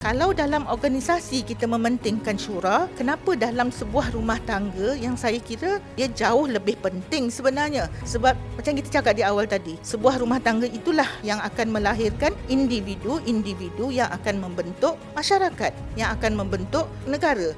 Kalau dalam organisasi kita mementingkan syura, kenapa dalam sebuah rumah tangga yang saya kira dia jauh lebih penting sebenarnya? Sebab macam kita cakap di awal tadi, sebuah rumah tangga itulah yang akan melahirkan individu-individu yang akan membentuk masyarakat, yang akan membentuk negara.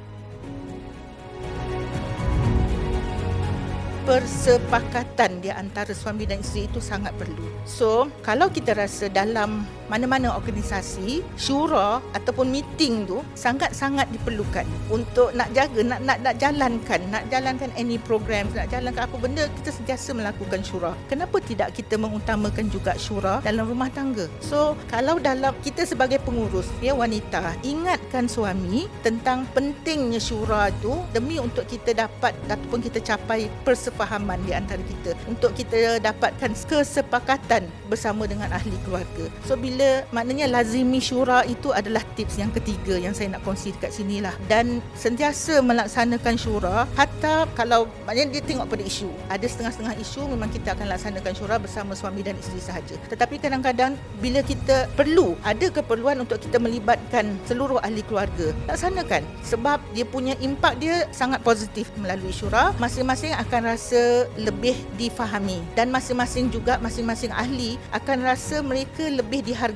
Persepakatan di antara suami dan isteri itu sangat perlu. So, kalau kita rasa dalam mana-mana organisasi, syura ataupun meeting tu sangat-sangat diperlukan untuk nak jaga, nak jalankan any program, nak jalankan apa benda, kita sentiasa melakukan syura. Kenapa tidak kita mengutamakan juga syura dalam rumah tangga? So, kalau dalam kita sebagai pengurus, ya wanita, ingatkan suami tentang pentingnya syura itu demi untuk kita dapat ataupun kita capai persefahaman di antara kita, untuk kita dapatkan kesepakatan bersama dengan ahli keluarga. So bila maknanya lazimi syura itu adalah tips yang ketiga yang saya nak kongsi dekat sini lah. Dan sentiasa melaksanakan syura, hatta kalau maknanya dia tengok pada isu. Ada setengah-setengah isu memang kita akan laksanakan syura bersama suami dan isteri sahaja. Tetapi kadang-kadang bila kita ada keperluan untuk kita melibatkan seluruh ahli keluarga, laksanakan. Sebab dia punya impak dia sangat positif melalui syura. Masing-masing akan rasa lebih difahami dan masing-masing ahli akan rasa mereka lebih dihargai.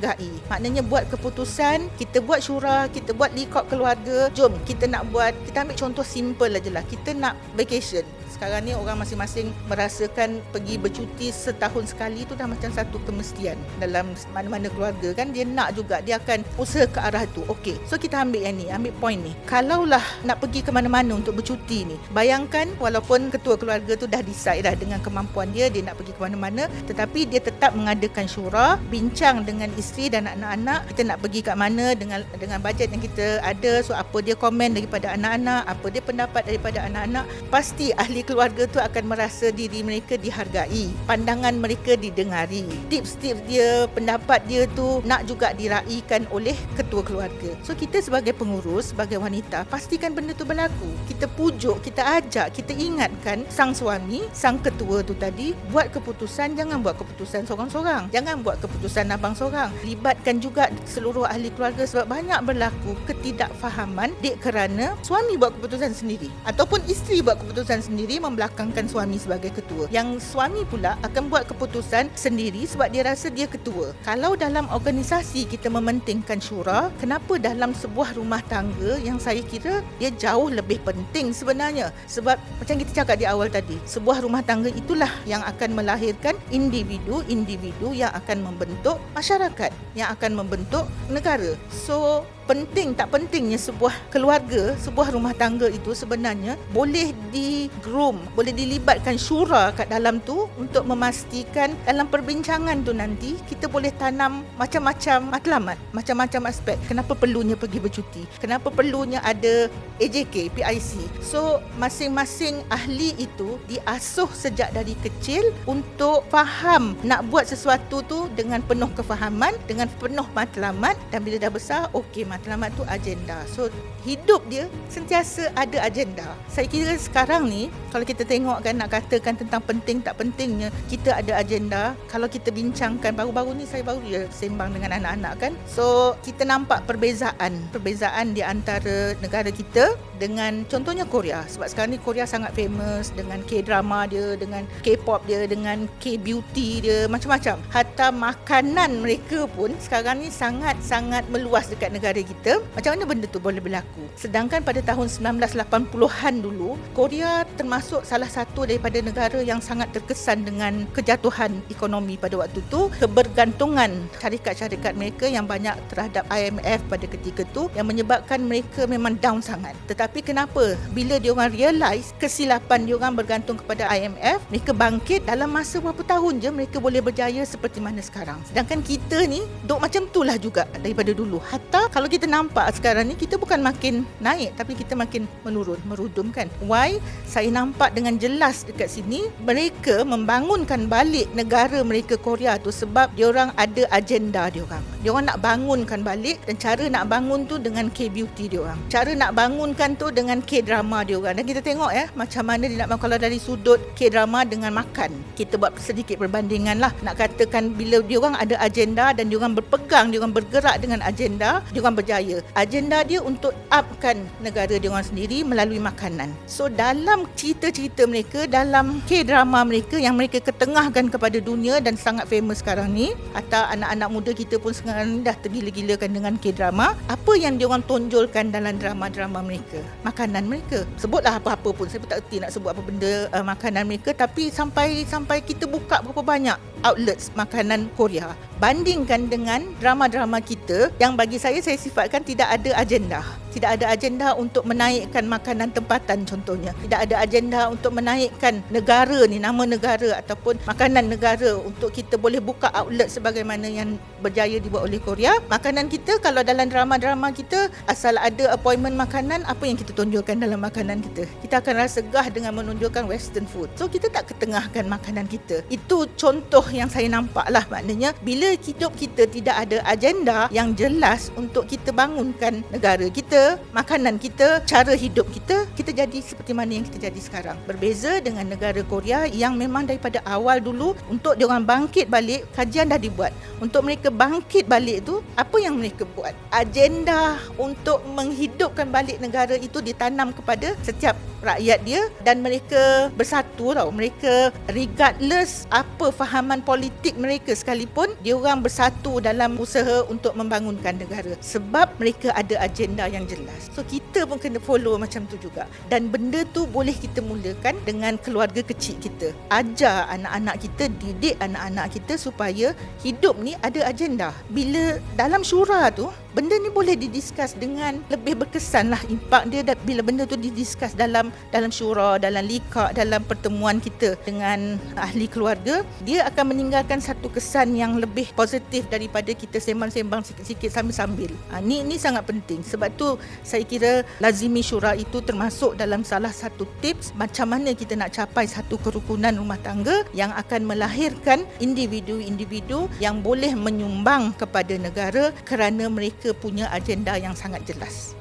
Maknanya buat keputusan, kita buat syura, kita buat likop keluarga. Jom kita ambil contoh simple aja lah. Kita nak vacation. Sekarang ni orang masing-masing merasakan pergi bercuti setahun sekali tu dah macam satu kemestian dalam mana-mana keluarga kan. Dia nak juga, dia akan usaha ke arah tu. Okey, so kita ambil yang ni, ambil point ni. Kalaulah nak pergi ke mana-mana untuk bercuti ni, bayangkan walaupun ketua keluarga tu dah decide dah dengan kemampuan dia nak pergi ke mana-mana, tetapi dia tetap mengadakan syura, bincang dengan isteri dan anak-anak, kita nak pergi kat mana dengan bajet yang kita ada. So apa dia komen daripada anak-anak, apa dia pendapat daripada anak-anak, pasti ahli keluarga tu akan merasa diri mereka dihargai, pandangan mereka didengari, tips-tips dia, pendapat dia tu nak juga diraikan oleh ketua keluarga. So kita sebagai pengurus, sebagai wanita, pastikan benda tu berlaku. Kita pujuk, kita ajak, kita ingatkan sang suami, sang ketua tu tadi, buat keputusan, jangan buat keputusan sorang-sorang, jangan buat keputusan abang sorang. Libatkan juga seluruh ahli keluarga sebab banyak berlaku ketidakfahaman kerana suami buat keputusan sendiri ataupun isteri buat keputusan sendiri membelakangkan suami sebagai ketua. Yang suami pula akan buat keputusan sendiri sebab dia rasa dia ketua. Kalau dalam organisasi kita mementingkan syura, kenapa dalam sebuah rumah tangga yang saya kira dia jauh lebih penting sebenarnya? Sebab macam kita cakap di awal tadi, sebuah rumah tangga itulah yang akan melahirkan individu-individu yang akan membentuk masyarakat, yang akan membentuk negara. So penting tak pentingnya sebuah keluarga, sebuah rumah tangga itu sebenarnya boleh di-groom, boleh dilibatkan syura kat dalam tu untuk memastikan dalam perbincangan tu nanti kita boleh tanam macam-macam matlamat, macam-macam aspek. Kenapa perlunya pergi bercuti? Kenapa perlunya ada AJK, PIC? So masing-masing ahli itu diasuh sejak dari kecil untuk faham nak buat sesuatu tu dengan penuh kefahaman, dengan penuh matlamat, dan bila dah besar, okey, matlamat tu agenda. So hidup dia sentiasa ada agenda. Saya kira sekarang ni kalau kita tengok kan, nak katakan tentang penting tak pentingnya kita ada agenda. Kalau kita bincangkan, baru-baru ni saya baru je sembang dengan anak-anak kan. So kita nampak perbezaan di antara negara kita dengan contohnya Korea. Sebab sekarang ni Korea sangat famous dengan K-drama dia, dengan K-pop dia, dengan K-beauty dia, macam-macam. Hatta makanan mereka pun sekarang ni sangat-sangat meluas dekat negara kita. Macam mana benda tu boleh berlaku? Sedangkan pada tahun 1980-an dulu, Korea termasuk salah satu daripada negara yang sangat terkesan dengan kejatuhan ekonomi pada waktu tu, kebergantungan syarikat-syarikat mereka yang banyak terhadap IMF pada ketika tu, yang menyebabkan mereka memang down sangat. Tetapi kenapa? Bila diorang realise kesilapan diorang bergantung kepada IMF, mereka bangkit, dalam masa berapa tahun je mereka boleh berjaya seperti mana sekarang. Sedangkan kita ni duk macam tu lah juga daripada dulu. Hatta kalau kita nampak sekarang ni, kita bukan makin naik tapi kita makin menurun, merudum kan. Why? Saya nampak dengan jelas dekat sini, mereka membangunkan balik negara mereka Korea tu sebab diorang ada agenda diorang. Diorang nak bangunkan balik, dan cara nak bangun tu dengan K-beauty diorang. Cara nak bangunkan tu dengan K-drama diorang. Dan kita tengok macam mana dia nak, kalau dari sudut K-drama dengan makan, kita buat sedikit perbandingan lah. Nak katakan bila diorang ada agenda dan diorang berpegang, diorang bergerak dengan agenda, diorang berjaya. Agenda dia untuk upkan negara dia orang sendiri melalui makanan. So dalam cerita-cerita mereka, dalam K-drama mereka yang mereka ketengahkan kepada dunia dan sangat famous sekarang ni, atau anak-anak muda kita pun sekarang ni dah tergila-gilakan dengan K-drama, apa yang dia orang tonjolkan dalam drama-drama mereka? Makanan mereka. Sebutlah apa-apa pun, saya pun tak erti nak sebut apa benda makanan mereka, tapi sampai kita buka berapa banyak outlets makanan Korea. Bandingkan dengan drama-drama kita yang bagi saya sifatkan tidak ada agenda. Tidak ada agenda untuk menaikkan makanan tempatan contohnya. Tidak ada agenda untuk menaikkan negara ni, nama negara ataupun makanan negara untuk kita boleh buka outlet sebagaimana yang berjaya dibuat oleh Korea. Makanan kita, kalau dalam drama-drama kita, asal ada appointment makanan, apa yang kita tunjukkan dalam makanan kita? Kita akan rasa segah dengan menunjukkan western food. So kita tak ketengahkan makanan kita. Itu contoh yang saya nampak lah. Maknanya bila hidup kita tidak ada agenda yang jelas untuk kita bangunkan negara kita, makanan kita, cara hidup kita, kita jadi seperti mana yang kita jadi sekarang. Berbeza dengan negara Korea yang memang daripada awal dulu untuk diorang bangkit balik, kajian dah dibuat. Untuk mereka bangkit balik tu, apa yang mereka buat? Agenda untuk menghidupkan balik negara itu ditanam kepada setiap rakyat dia dan mereka bersatu tau. Mereka regardless apa fahaman politik mereka sekalipun, diorang bersatu dalam usaha untuk membangunkan negara. Sebab mereka ada agenda yang jelas. So kita pun kena follow macam tu juga. Dan benda tu boleh kita mulakan dengan keluarga kecil kita. Ajar anak-anak kita, didik anak-anak kita supaya hidup ni ada agenda. Bila dalam syura tu, benda ni boleh didiskus dengan lebih berkesan lah impak dia bila benda tu didiskus dalam syura, dalam lika, dalam pertemuan kita dengan ahli keluarga. Dia akan meninggalkan satu kesan yang lebih positif daripada kita sembang-sembang sikit-sikit sambil-sambil. Ni sangat penting. Sebab tu saya kira lazimi syura itu termasuk dalam salah satu tips macam mana kita nak capai satu kerukunan rumah tangga yang akan melahirkan individu-individu yang boleh menyumbang kepada negara kerana mereka punya agenda yang sangat jelas.